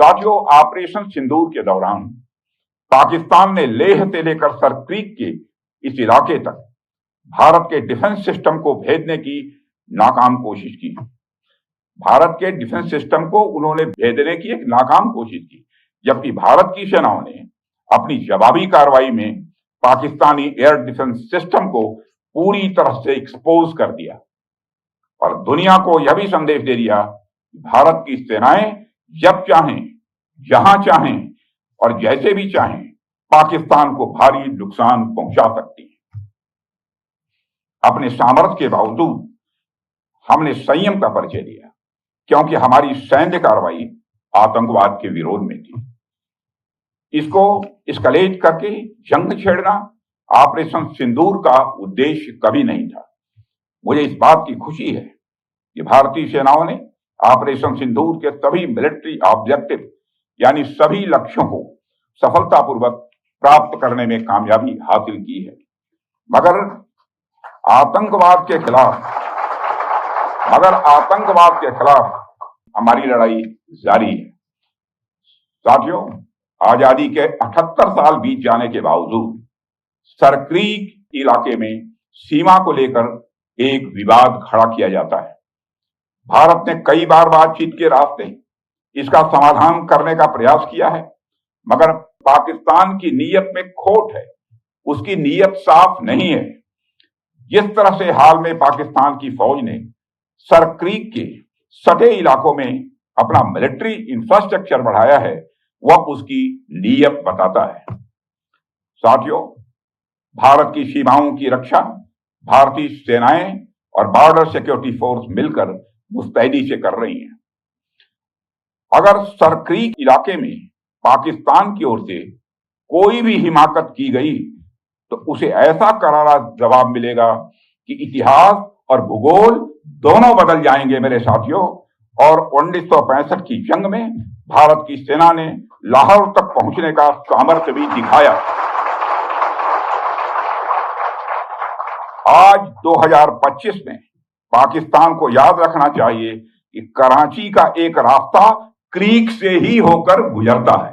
साथियों, ऑपरेशन सिंदूर के दौरान पाकिस्तान ने लेह से लेकर सरक्रीक के इस इलाके तक भारत के डिफेंस सिस्टम को भेदने की नाकाम कोशिश की। भारत के डिफेंस सिस्टम को उन्होंने भेदने की एक नाकाम कोशिश की, जबकि भारत की सेनाओं ने अपनी जवाबी कार्रवाई में पाकिस्तानी एयर डिफेंस सिस्टम को पूरी तरह से एक्सपोज कर दिया और दुनिया को यह भी संदेश दे दिया कि भारत की सेनाएं जब चाहें, जहां चाहें और जैसे भी चाहें पाकिस्तान को भारी नुकसान पहुंचा सकती हैं। अपने सामर्थ्य के बावजूद हमने संयम का परिचय दिया, क्योंकि हमारी सैन्य कार्रवाई आतंकवाद के विरोध में थी। इसको एस्केलेट करके जंग छेड़ना ऑपरेशन सिंदूर का उद्देश्य कभी नहीं था। मुझे इस बात की खुशी है कि भारतीय सेनाओं ने ऑपरेशन सिंदूर के सभी मिलिट्री ऑब्जेक्टिव यानी सभी लक्ष्यों को सफलतापूर्वक प्राप्त करने में कामयाबी हासिल की है। मगर आतंकवाद के खिलाफ हमारी लड़ाई जारी है। साथियों, आजादी के 78 साल बीत जाने के बावजूद सरक्रीक इलाके में सीमा को लेकर एक विवाद खड़ा किया जाता है। भारत ने कई बार बातचीत के रास्ते इसका समाधान करने का प्रयास किया है, मगर पाकिस्तान की नीयत में खोट है, उसकी नीयत साफ नहीं है। जिस तरह से हाल में पाकिस्तान की फौज ने सरक्रीक के सटे इलाकों में अपना मिलिट्री इंफ्रास्ट्रक्चर बढ़ाया है, वह उसकी नीयत बताता है। साथियों, भारत की सीमाओं की रक्षा भारतीय सेनाएं और बॉर्डर सिक्योरिटी फोर्स मिलकर मुस्तैदी से कर रही हैं। अगर सरक्रीक इलाके में पाकिस्तान की ओर से कोई भी हिमाकत की गई तो उसे ऐसा करारा जवाब मिलेगा कि इतिहास और भूगोल दोनों बदल जाएंगे मेरे साथियों। और 1965 की जंग में भारत की सेना ने लाहौर तक पहुंचने का सामर्थ्य भी दिखाया। आज 2025 में पाकिस्तान को याद रखना चाहिए कि कराची का एक रास्ता क्रीक से ही होकर गुजरता है।